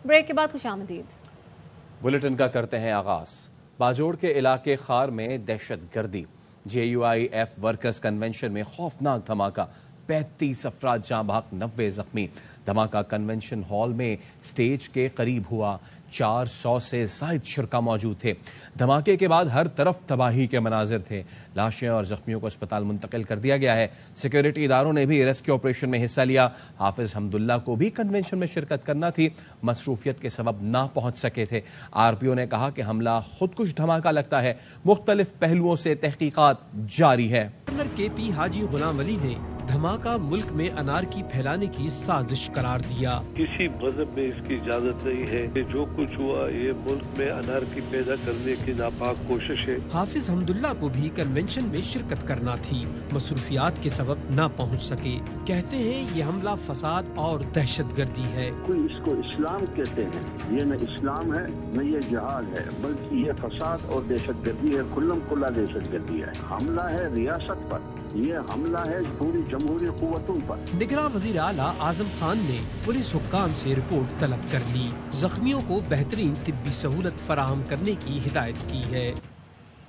Break کے بعد خوشامدید۔ Bulletin کا کرتے ہیں آغاز۔ باجوڑ کے علاقے خار میں دہشت گردی، JUIF ورکرز کنونشن میں خوفناک دھماکہ، 35 افراد جاں بحق، 90 زخمی۔ دھماکہ کنونشن ہال میں سٹیج کے قریب ہوا، 400 سے زائد شرکاء موجود تھے۔ دھماکے کے بعد ہر طرف تباہی کے مناظر تھے، لاشیں اور زخمیوں کو اسپتال منتقل کر دیا گیا ہے۔ سیکیورٹی اداروں نے بھی ریسکیو آپریشن میں حصہ لیا۔ حافظ حمداللہ کو بھی کنونشن میں شرکت کرنا تھی، مصروفیت کے سبب نہ پہنچ سکے تھے۔ RPO نے کہا کہ حملہ خودکش دھماکہ لگتا ہے، مختلف پہلوؤں سے تحقیقات جاری ہے۔ گورنر KP حاجی غلام علی نے دھماکہ ملک میں انارکی پھیلانے کی سازش قرار دیا۔ کسی مذہب میں اس کی اجازت نہیں ہے کہ جو کچھ ہوا یہ ملک میں انارکی پیدا کرنے کی ناپاک کوشش ہے۔ حافظ حمداللہ کو بھی کنونشن میں شرکت کرنا تھی، مصروفیات کے سبب نہ پہنچ سکے۔ کہتے ہیں یہ حملہ فساد اور دہشت گردی ہے۔ کوئی اس کو اسلام کہتے ہیں، یہ نہ اسلام ہے نہ یہ جہاد ہے، بلکہ یہ فساد اور دہشت گردی ہے، کھلم کھلا دہشت گردی ہے۔ حملہ ہے ریاست پر، یہ حملہ ہے پوری جمہوری قوتوں پر۔ نگراں وزیر اعلیٰ اعظم خان نے پولیس حکام سے رپورٹ طلب کر لی، زخمیوں کو بہترین طبی سہولت فراہم کرنے کی ہدایت کی ہے۔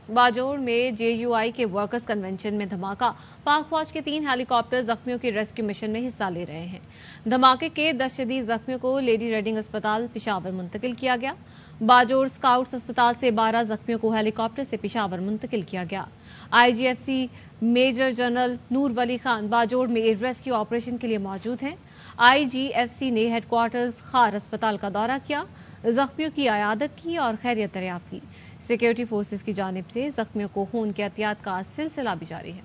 باجوڑ میں JUI کے ورکرز کنونشن میں دھماکہ، پاک فوج کے 3 ہیلی کاپٹر زخمیوں کی ریسکیو مشن میں حصہ لے رہے ہیں۔ دھماکے کے 10 شدید زخمیوں کو لیڈی ریڈنگ اسپتال پشاور منتقل کیا گیا۔ باجوڑ اسکاؤٹس اسپتال سے 12 زخمیوں کو ہیلی کاپٹر سے پشاور منتقل کیا گیا۔ IGFC میجر جنرل نور ولی خان باجوڑ میں ریسکیو آپریشن کے لیے موجود ہیں۔ IGFC نے ہیڈ کوارٹرز خار اسپتال کا دورہ کیا، زخمیوں کی عیادت کی اور خیریت دریافت کی۔ سیکیورٹی فورسز کی جانب سے زخمیوں کو خون کے عطیات کا سلسلہ بھی جاری ہے۔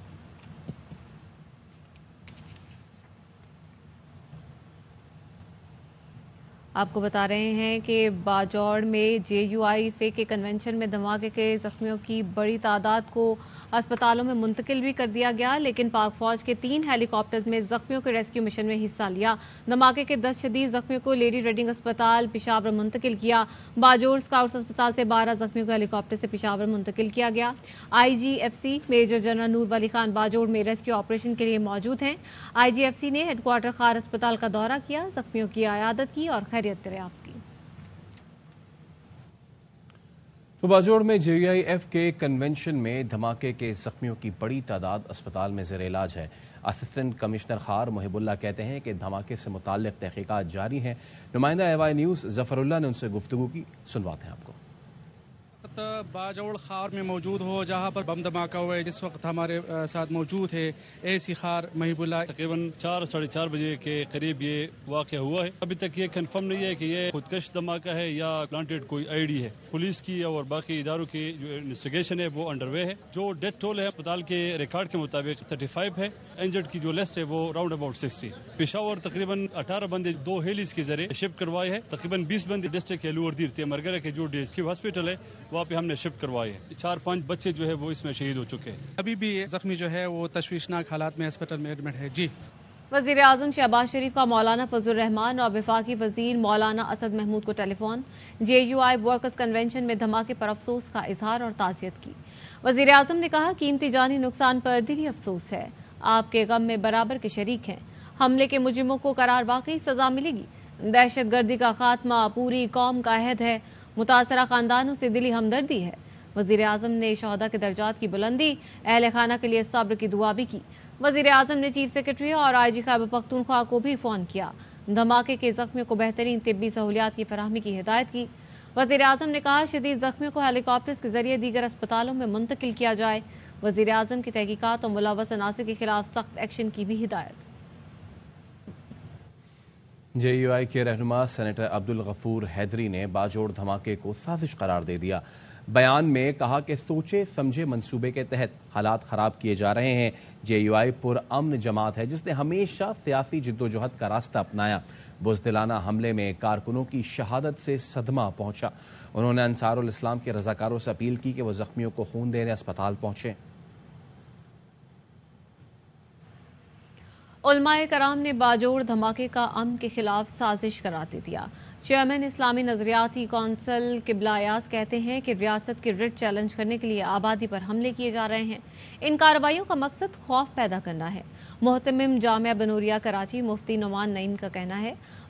آپ کو بتا رہے ہیں کہ باجوڑ میں JUI کے کنونشن میں دھماکے کے زخمیوں کی بڑی تعداد کو اسپتالوں میں منتقل بھی کر دیا گیا، لیکن پاک فوج کے 3 ہیلی کاپٹرز میں زخمیوں کے ریسکیو مشن میں حصہ لیا۔ دھماکے کے 10 شدید زخمیوں کو لیڈی ریڈنگ اسپتال پشاور منتقل کیا۔ باجوڑ اسکاؤٹس اسپتال سے 12 زخمیوں کو ہیلی کاپٹر سے پشاور منتقل کیا گیا۔ IGFC میجر جنرل نور ولی خان باجوڑ میں ریسکیو آپریشن کے لیے موجود ہیں۔ IGFC نے ہیڈ کوارٹر خار اسپتال کا دورہ کیا، زخمیوں کی عیادت کی اور خیریت دریافت کی۔ تو باجوڑ میں JUIF کے کنونشن میں دھماکے کے زخمیوں کی بڑی تعداد اسپتال میں زیر علاج ہے۔ اسسٹنٹ کمشنر خار محب اللہ کہتے ہیں کہ دھماکے سے متعلق تحقیقات جاری ہیں۔ نمائندہ AY نیوز ظفر اللہ نے ان سے گفتگو کی، سنواتے ہیں آپ کو۔ باجوڑ خار میں موجود ہو جہاں پر بم دھماکہ ہوا ہے، جس وقت ہمارے ساتھ موجود ہے AC خار محب اللہ۔ تقریباً 4 ساڑھے 4 بجے کے قریب یہ واقعہ ہوا ہے۔ ابھی تک یہ کنفرم نہیں ہے کہ یہ خودکش دھماکہ ہے یا پلانٹڈ کوئی ID ہے۔ پولیس کی اور باقی اداروں کی جو انویسٹیگیشن ہے وہ انڈر وے ہے۔ جو ڈیتھ ٹول ہے اسپتال کے ریکارڈ کے مطابق 35 ہے، انجرڈ کی جو لسٹ ہے وہ راؤنڈ اباؤٹ 60۔ پشاور تقریباً 18 بندے 2 ہیلیز کے ذریعے شفٹ کروائے ہیں۔ تقریباً 20 بندے ڈسٹرکٹ کے لور دیر تھے مرگرہ کے جو DHQ ہاسپٹل ہے وہاں پہ ہم نے شفٹ کروائے ہیں۔ 4-5 بچے جو ہے وہ اس میں شہید ہو چکے ہیں۔ ابھی بھی زخمی جو ہے وہ تشویشناک حالات میں ہسپتال میں ایڈمٹ ہے۔ جی وزیر اعظم شہباز شریف کا مولانا فضل الرحمان اور وفاقی وزیر مولانا اسد محمود کو ٹیلی فون۔ JUI ورکرز کنونشن میں دھماکے پر افسوس کا اظہار اور تعزیت کی۔ وزیر اعظم نے کہا قیمتی جانی نقصان پر دلی افسوس ہے، آپ کے غم میں برابر کے شریک ہیں۔ حملے کے مجرموں کو قرار واقعی سزا ملے گی۔ دہشت گردی کا خاتمہ پوری قوم کا عہد ہے، متاثرہ خاندانوں سے دلی ہمدردی ہے۔ وزیر اعظم نے شہداء کے درجات کی بلندی، اہل خانہ کے لیے صبر کی دعا بھی کی۔ وزیر اعظم نے چیف سیکرٹری اور IG خیبر پختونخوا کو بھی فون کیا، دھماکے کے زخمیوں کو بہترین طبی سہولیات کی فراہمی کی ہدایت کی۔ وزیر اعظم نے کہا شدید زخمیوں کو ہیلی کاپٹرز کے ذریعے دیگر اسپتالوں میں منتقل کیا جائے۔ وزیر اعظم کی تحقیقات اور ملوث عناصر کے خلاف سخت ایکشن کی بھی ہدایت۔ JUI کے رہنما سینیٹر عبدالغفور حیدری نے باجوڑ دھماکے کو سازش قرار دے دیا۔ بیان میں کہا کہ سوچے سمجھے منصوبے کے تحت حالات خراب کیے جا رہے ہیں۔ JUI پرامن جماعت ہے جس نے ہمیشہ سیاسی جدوجہد کا راستہ اپنایا۔ بزدلانہ حملے میں کارکنوں کی شہادت سے صدمہ پہنچا۔ انہوں نے انصار الاسلام کے رضاکاروں سے اپیل کی کہ وہ زخمیوں کو خون دینے اسپتال پہنچیں۔ علماء کرام نے باجوڑ دھماکے کا امن کے خلاف سازش قرار دے دیا۔ چیئرمین اسلامی نظریاتی کونسل قبلہ ایاز کہتے ہیں کہ ریاست کے رٹ چیلنج کرنے کے لیے آبادی پر حملے کیے جا رہے ہیں۔ ان کارروائیوں کا مقصد خوف پیدا کرنا ہے۔ محتمم جامعہ بنوریہ کراچی مفتی نعمان نعیم کا کہنا ہے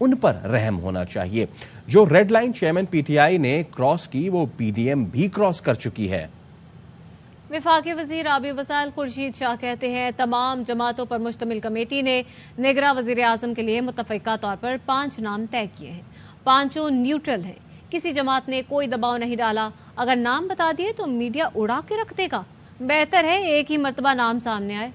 ان پر رحم ہونا چاہیے۔ جو red line chairman P T I نے کراس کی وہ پی ڈی ایم بھی کراس کر چکی ہے۔ وفاقی وزیر آبی وسائل خورشید شاہ کہتے ہیں تمام جماعتوں پر مشتمل کمیٹی نے نگراں وزیر اعظم کے لیے متفقہ طور پر 5 نام طے کیے ہیں۔ 5 نیوٹرل ہیں، کسی جماعت نے کوئی دباؤ نہیں ڈالا۔ اگر نام بتا دیے تو میڈیا اڑا کے رکھ دے گا، بہتر ہے ایک ہی مرتبہ نام سامنے آئے۔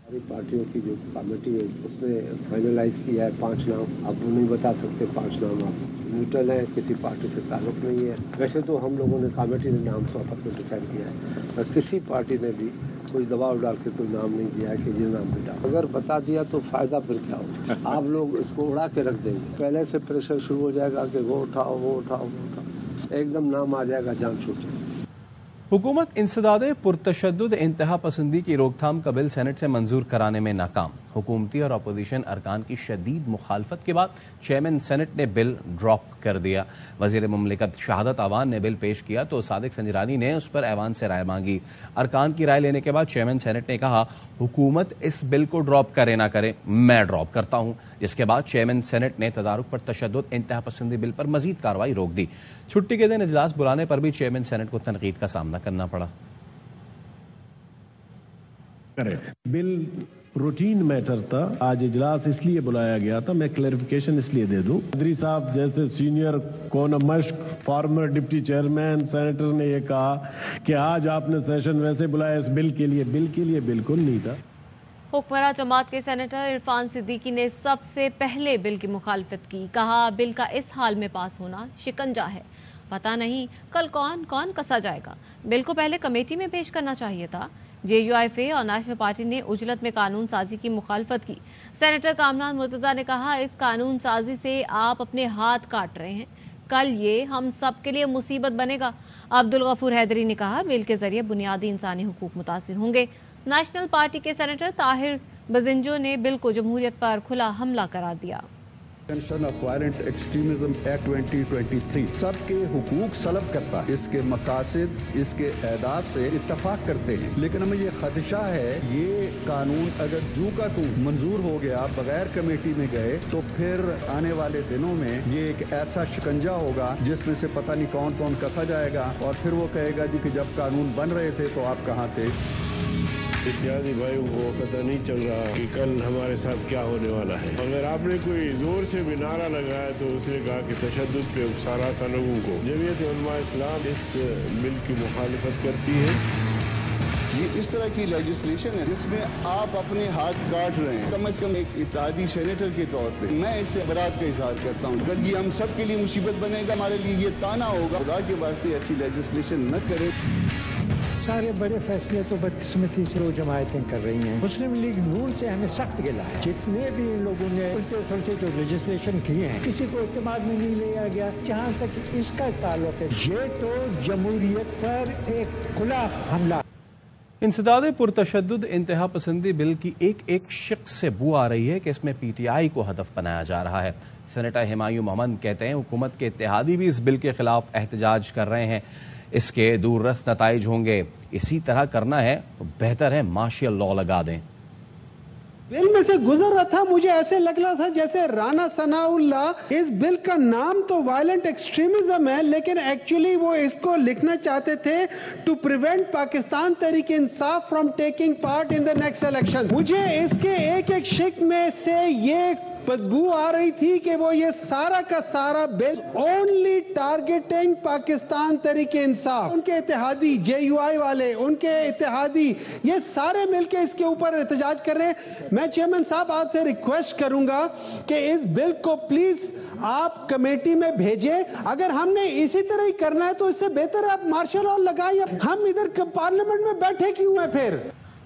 ساری پارٹیوں کی جو کمیٹی ہے اس نے فائنلائز کیا ہے 5 نام۔ اب وہ نہیں بتا سکتے 5 نام آپ نیوٹرل ہے، کسی پارٹی سے تعلق نہیں ہے۔ ویسے تو ہم لوگوں نے کمیٹی نے نام تو آپ نے ڈیسائڈ کیا ہے، اور کسی پارٹی نے بھی کوئی دباؤ ڈال کے کوئی نام نہیں دیا ہے کہ یہ نام بھی ڈال۔ اگر بتا دیا تو فائدہ پھر کیا ہوگا؟ آپ لوگ اس کو اڑا کے رکھ دیں گے، پہلے سے پریشر شروع ہو جائے گا کہ وہ اٹھاؤ وہ اٹھاؤ وہ اٹھاؤ، ایک دم نام آ جائے گا، جان چھوٹ جائے گا۔ حکومت انسداد پرتشدد انتہا پسندی کی روک تھام کا بل سینٹ سے منظور کرانے میں ناکام۔ حکومتی اور اپوزیشن ارکان کی شدید مخالفت کے بعد چیئرمین سینٹ نے بل ڈراپ کر دیا۔ وزیر مملکت شہادت اوان نے بل پیش کیا تو صادق سنجرانی نے اس پر ایوان سے رائے مانگی۔ ارکان کی رائے لینے کے بعد چیئرمین سینٹ نے کہا حکومت اس بل کو ڈراپ کرے نہ کرے میں ڈراپ کرتا ہوں، جس کے بعد چیئرمین سینٹ نے تدارک پر تشدد انتہا پسندی بل پر مزید کارروائی روک دی۔ چھٹی کے دن اجلاس بلانے پر بھی چیئرمین سینٹ کو تنقید کا سامنا کرنا پڑا۔ بل روٹین میٹر تھا، آج اجلاس اس لیے بلایا گیا تھا، میں کلیریفیکیشن اس لیے دے دوں۔ قادری صاحب جیسے سینئر کون مشق فارمر ڈپٹی چیئرمین سینیٹر نے یہ کہا کہ آج آپ نے سیشن ویسے بلایا اس بل کے لیے بالکل نہیں تھا۔ حکمراں جماعت کے سینیٹر عرفان صدیقی نے سب سے پہلے بل کی مخالفت کی، کہا بل کا اس حال میں پاس ہونا شکنجہ ہے، پتہ نہیں کل کون کسا جائے گا۔ بل کو پہلے کمیٹی میں پیش کرنا چاہیے تھا۔ جے یو آئی اے اور نیشنل پارٹی نے اجلت میں قانون سازی کی مخالفت کی۔ سینیٹر کامران مرتضیٰ نے کہا اس قانون سازی سے آپ اپنے ہاتھ کاٹ رہے ہیں، کل یہ ہم سب کے لیے مصیبت بنے گا۔ عبدالغفور حیدری نے کہا بل کے ذریعے بنیادی انسانی حقوق متاثر ہوں گے۔ نیشنل پارٹی کے سینیٹر طاہر بزنجو نے بل کو جمہوریت پر کھلا حملہ قرار دیا۔ آف وائلنٹ ایکسٹریمزم ایکٹ 2023 سب کے حقوق سلب کرتا ہے، اس کے مقاصد اس کے اہداف سے اتفاق کرتے ہیں، لیکن ہمیں یہ خدشہ ہے یہ قانون اگر جو کا تو منظور ہو گیا بغیر کمیٹی میں گئے تو پھر آنے والے دنوں میں یہ ایک ایسا شکنجہ ہوگا جس میں سے پتہ نہیں کون کسا جائے گا، اور پھر وہ کہے گا جی کہ جب قانون بن رہے تھے تو آپ کہاں تھے۔ اتحادی بھائیوں کو پتہ نہیں چل رہا کہ کل ہمارے ساتھ کیا ہونے والا ہے۔ اگر آپ نے کوئی زور سے بھی نعرہ لگایا تو اس نے کہا کہ تشدد پہ اکسارا تھا لوگوں کو۔ جمعیت علماء اسلام اس بل کی مخالفت کرتی ہے۔ یہ اس طرح کی لیجسلیشن ہے جس میں آپ اپنے ہاتھ کاٹ رہے ہیں۔ کم از کم ایک اتحادی سینیٹر کے طور پہ میں اس سے برات کا اظہار کرتا ہوں، اگر یہ ہم سب کے لیے مصیبت بنے گا، ہمارے لیے یہ تانا ہوگا، خدا کے واسطے ایسی لیجسلیشن نہ کریں۔ سارے بڑے فیصلے تو بدقسمتی سے وہ جماعتیں کر رہی ہیں۔ مسلم لیگ نون سے ہمیں سخت گلا ہے، جتنے بھی ان لوگوں نے الٹے سلٹے جو لیجسلیشن کیے ہیں کسی کو اعتماد میں نہیں لیا گیا۔ جہاں تک اس کا تعلق ہے یہ تو جمہوریت پر ایک کھلا حملہ۔ انسداد پرتشدد انتہا پسندی بل کی ایک شق سے بو آ رہی ہے کہ اس میں پی ٹی آئی کو ہدف بنایا جا رہا ہے۔ سینیٹر ہمایوں محمد کہتے ہیں حکومت کے اتحادی بھی اس بل کے خلاف احتجاج کر رہے ہیں، اس کے دور رس نتائج ہوں گے، اسی طرح کرنا ہے تو بہتر ہے مارشل لاء لگا دیں۔ بل میں سے گزر رہا تھا، مجھے ایسے لگ رہا تھا جیسے رانا ثناء اللہ، اس بل کا نام تو وائلنٹ ایکسٹریمزم ہے لیکن ایکچولی وہ اس کو لکھنا چاہتے تھے to prevent Pakistan Tehreek Insaf from taking part in the next election. مجھے اس کے ایک شق میں سے یہ بدبو آ رہی تھی کہ وہ یہ سارا کا سارا بل اونلی ٹارگیٹنگ پاکستان تحریک انصاف، ان کے اتحادی جے یو آئی والے، ان کے اتحادی یہ سارے مل کے اس کے اوپر احتجاج کر رہے ہیں۔ میں چیئرمین صاحب آپ سے ریکویسٹ کروں گا کہ اس بل کو پلیز آپ کمیٹی میں بھیجیں۔ اگر ہم نے اسی طرح ہی کرنا ہے تو اس سے بہتر ہے آپ مارشل لاء لگائیں، ہم ادھر پارلیمنٹ میں بیٹھے کیوں ہیں پھر؟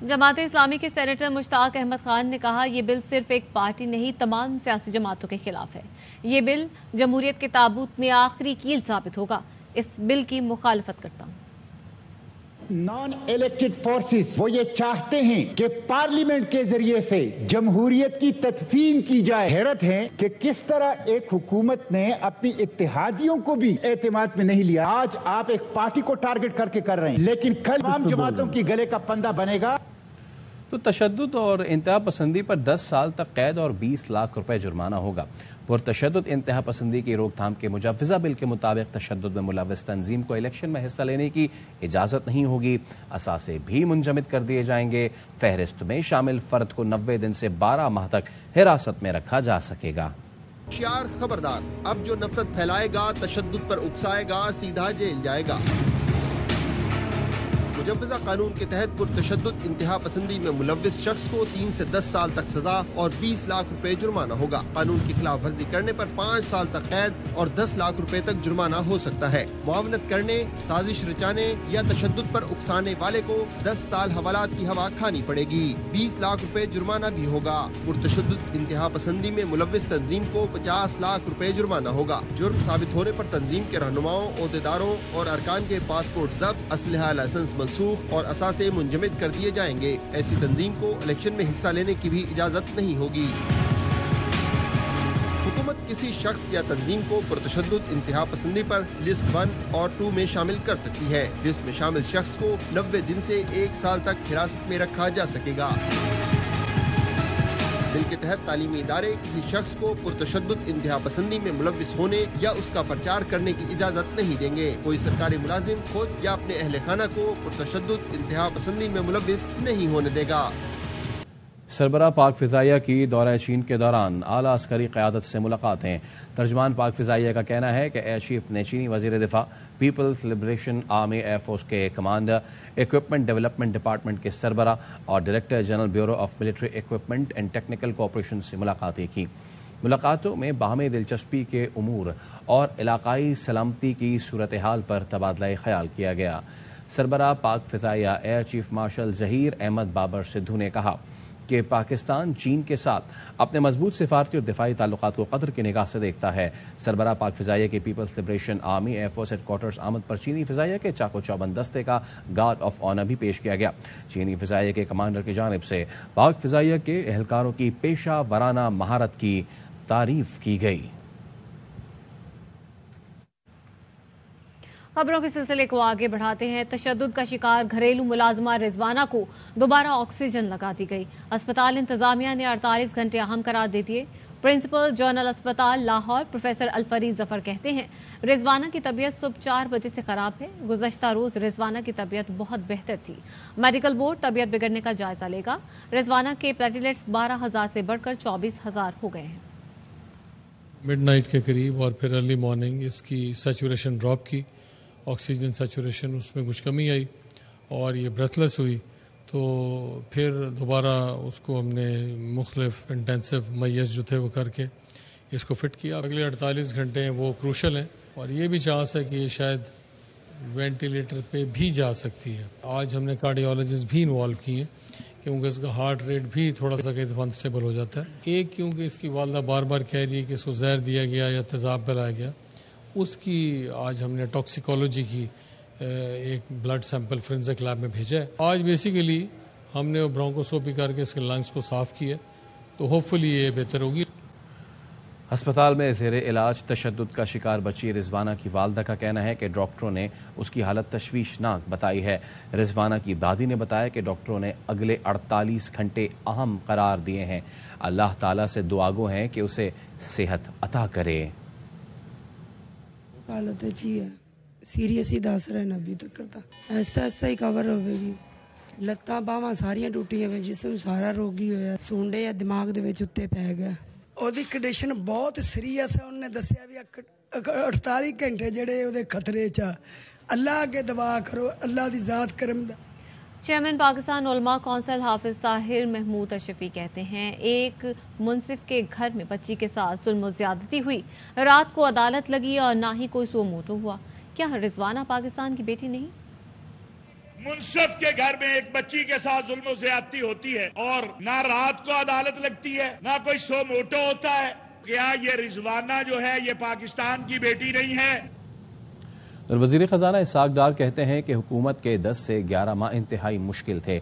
جماعت اسلامی کے سینیٹر مشتاق احمد خان نے کہا یہ بل صرف ایک پارٹی نہیں تمام سیاسی جماعتوں کے خلاف ہے، یہ بل جمہوریت کے تابوت میں آخری کیل ثابت ہوگا، اس بل کی مخالفت کرتا ہوں۔ نان الیکٹڈ فورسز وہ یہ چاہتے ہیں کہ پارلیمنٹ کے ذریعے سے جمہوریت کی تدفین کی جائے۔ حیرت ہے کہ کس طرح ایک حکومت نے اپنی اتحادیوں کو بھی اعتماد میں نہیں لیا۔ آج آپ ایک پارٹی کو ٹارگٹ کر کے کر رہے ہیں لیکن کل تمام جماعتوں کی گلے کا پندہ بنے گا۔ تو تشدد اور انتہا پسندی پر 10 سال تک قید اور 20 لاکھ روپے جرمانہ ہوگا۔ پرتشدد انتہا پسندی کی روک تھام کے مجوزہ بل کے مطابق تشدد میں ملوث تنظیم کو الیکشن میں حصہ لینے کی اجازت نہیں ہوگی، اثاثے بھی منجمد کر دیے جائیں گے، فہرست میں شامل فرد کو 90 دن سے 12 ماہ تک حراست میں رکھا جا سکے گا۔ ہوشیار خبردار، اب جو نفرت پھیلائے گا، تشدد پر اکسائے گا، سیدھا جیل جائے گا۔ مجوزہ قانون کے تحت پرتشدد انتہا پسندی میں ملوث شخص کو 3 سے 10 سال تک سزا اور 20 لاکھ روپے جرمانہ ہوگا۔ قانون کی خلاف ورزی کرنے پر 5 سال تک قید اور 10 لاکھ روپے تک جرمانہ ہو سکتا ہے۔ معاونت کرنے، سازش رچانے یا تشدد پر اکسانے والے کو 10 سال حوالات کی ہوا کھانی پڑے گی، 20 لاکھ روپے جرمانہ بھی ہوگا۔ پرتشدد انتہا پسندی میں ملوث تنظیم کو 50 لاکھ روپے جرمانہ ہوگا۔ جرم ثابت ہونے پر تنظیم کے رہنماؤں، عہدیداروں اور ارکان کے پاسپورٹ ضبط، اسلحہ لائسنس منسوخ اور اثاثے منجمد کر دیے جائیں گے۔ ایسی تنظیم کو الیکشن میں حصہ لینے کی بھی اجازت نہیں ہوگی۔ حکومت کسی شخص یا تنظیم کو پرتشدد انتہا پسندی پر لسٹ 1 اور 2 میں شامل کر سکتی ہے۔ لسٹ میں شامل شخص کو 90 دن سے 1 سال تک حراست میں رکھا جا سکے گا۔ بل کے تحت تعلیمی ادارے کسی شخص کو پرتشدد انتہا پسندی میں ملوث ہونے یا اس کا پرچار کرنے کی اجازت نہیں دیں گے۔ کوئی سرکاری ملازم خود یا اپنے اہل خانہ کو پرتشدد انتہا پسندی میں ملوث نہیں ہونے دے گا۔ سربراہ پاک فضائیہ کی دورہ چین کے دوران اعلیٰ عسکری قیادت سے ملاقاتیں۔ ترجمان پاک فضائیہ کا کہنا ہے کہ ایئر چیف نے چینی وزیر دفاع، Peoples Liberation Army Air force کے کمانڈر، ایکوپمنٹ ڈیولپمنٹ ڈپارٹمنٹ کے سربراہ اور director general bureau of military equipment and technical cooperation سے ملاقاتیں کی۔ ملاقاتوں میں باہمی دلچسپی کے امور اور علاقائی سلامتی کی صورتحال پر تبادلہ خیال کیا گیا۔ سربراہ پاک فضائیہ air chief marshal Zaheer Ahmed Babar Sidhu نے کہا کہ پاکستان چین کے ساتھ اپنے مضبوط سفارتی اور دفاعی تعلقات کو قدر کی نگاہ سے دیکھتا ہے۔ سربراہ پاک فضائیہ کے People's Liberation Army Air Force headquarters آمد پر چینی فضائیہ کے چاق و چوبند دستے کا گارڈ آف آنر بھی پیش کیا گیا۔ چینی فضائیہ کے کمانڈر کی جانب سے پاک فضائیہ کے اہلکاروں کی پیشہ ورانہ مہارت کی تعریف کی گئی۔ خبروں کے سلسلے کو آگے بڑھاتے ہیں۔ تشدد کا شکار گھریلو ملازمہ رضوانہ کو دوبارہ آکسیجن لگا دی گئی۔ اسپتال انتظامیہ نے 48 گھنٹے اہم قرار دے دیے۔ پرنسپل جنرل اسپتال لاہور پروفیسر الفرید ظفر کہتے ہیں رضوانہ کی طبیعت صبح 4 بجے سے خراب ہے۔ گزشتہ روز رضوانہ کی طبیعت بہت بہتر تھی۔ میڈیکل بورڈ طبیعت بگڑنے کا جائزہ لے گا۔ رضوانہ کے پلیٹلیٹس 12,000 سے بڑھ کر 24,000 ہو گئے ہیں۔ مڈ نائٹ کے قریب اور پھر ارلی مارننگ اس کی سیچوریشن ڈراپ کی، آکسیجن سیچوریشن اس میں کچھ کمی آئی اور یہ بریتھلیس ہوئی، تو پھر دوبارہ اس کو ہم نے مختلف انٹینسو میز جو تھے وہ کر کے اس کو فٹ کیا۔ اگلے 48 گھنٹے ہیں وہ کروشل ہیں اور یہ بھی چانس ہے کہ یہ شاید وینٹیلیٹر پہ بھی جا سکتی ہے۔ آج ہم نے کارڈیالوجسٹ بھی انوالو کی ہیں کیونکہ اس کا ہارٹ ریٹ بھی تھوڑا سا کئی دفعہ انسٹیبل ہو جاتا ہے۔ ایک کیونکہ اس کی والدہ بار بار کہہ رہی ہے کہ اس کو زہر دیا گیا یا تیزاب پلایا گیا، اس کی آج ہم نے ٹاکسیکولوجی کی ایک بلڈ سیمپل فورینزک لیب میں بھیجا ہے۔ آج بیسیکلی ہم نے برونکوسکوپی کر کے اس کے لنگس کو صاف کیا، تو ہوپ فلی یہ بہتر ہوگی۔ ہسپتال میں زیر علاج تشدد کا شکار بچی رضوانہ کی والدہ کا کہنا ہے کہ ڈاکٹروں نے اس کی حالت تشویشناک بتائی ہے۔ رضوانہ کی دادی نے بتایا کہ ڈاکٹروں نے اگلے 48 گھنٹے اہم قرار دیے ہیں۔ اللہ تعالیٰ سے دعا گو ہیں کہ اسے صحت عطا کرے۔ حالت اچھی ہے، سیریس ہی دس رہے ہیں ابھی تک کرتا ایسا ہی کور ہوے گی۔ لتاں باواں ساریاں ٹوٹیاں ہوئے، جسم سارا روگی ہویا، سونڈے یا دماغ دے وچ اُتے پی گیا۔ ਉਹਦੀ ਕੰਡੀਸ਼ਨ ਬਹੁਤ ਸੀਰੀਅਸ ਹੈ। ਉਹਨੇ ਦੱਸਿਆ ਵੀ 48 ਘੰਟੇ ਜਿਹੜੇ ਉਹਦੇ ਖਤਰੇ 'ਚ ਆ। ਅੱਲਾ ਅੱਗੇ ਦੁਆ ਕਰੋ, ਅੱਲਾ ਦੀ ذات کرم ਦਾ۔ چیئرمین پاکستان علماء کونسل حافظ طاہر محمود اشرفی کہتے ہیں ایک منصف کے گھر میں بچی کے ساتھ ظلم و زیادتی ہوئی، رات کو عدالت لگی اور نہ ہی کوئی سو موٹو ہوا۔ کیا رضوانہ پاکستان کی بیٹی نہیں؟ منصف کے گھر میں ایک بچی کے ساتھ ظلم و زیادتی ہوتی ہے اور نہ رات کو عدالت لگتی ہے، نہ کوئی سو موٹو ہوتا ہے۔ کیا یہ رضوانہ جو ہے یہ پاکستان کی بیٹی نہیں ہے؟ وزیر خزانہ اسحاق ڈار کہتے ہیں کہ حکومت کے 10 سے 11 ماہ انتہائی مشکل تھے۔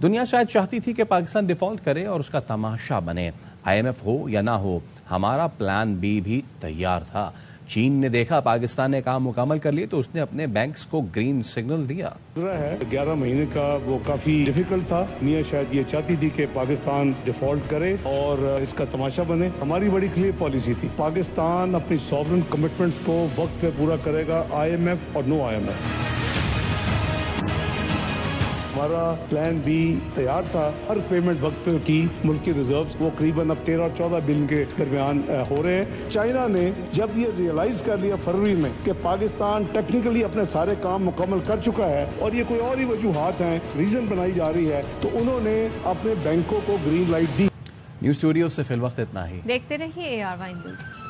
دنیا شاید چاہتی تھی کہ پاکستان ڈیفالٹ کرے اور اس کا تماشا بنے۔ IMF ہو یا نہ ہو، ہمارا پلان بی بھی تیار تھا۔ چین نے دیکھا پاکستان نے کام مکمل کر لیے تو اس نے اپنے بینکس کو گرین سگنل دیا. 11 مہینے کا وہ کافی ڈیفیکلٹ تھا. میاں شاید یہ چاہتی تھی کہ پاکستان ڈیفالٹ کرے اور اس کا تماشا بنے. ہماری بڑی کلیئر پالیسی تھی, پاکستان اپنی سوورن کمٹمنٹس کو وقت پہ پورا کرے گا, IMF اور نو IMF. ہمارا پلان بھی تیار تھا. ہر پیمنٹ وقت پہ کی. ملکی ریزروز وہ قریباً اب 13 اور 14 بلین کے درمیان ہو رہے ہیں. چائنا نے جب یہ ریئلائز کر لیا فروری میں کہ پاکستان ٹیکنیکلی اپنے سارے کام مکمل کر چکا ہے اور یہ کوئی اور ہی وجوہات ہیں, ریزن بنائی جا رہی ہے, تو انہوں نے اپنے بینکوں کو گرین لائٹ دی. نیوز اسٹوڈیو سے فی الوقت اتنا ہی. دیکھتے رہیے AR9 نیوز.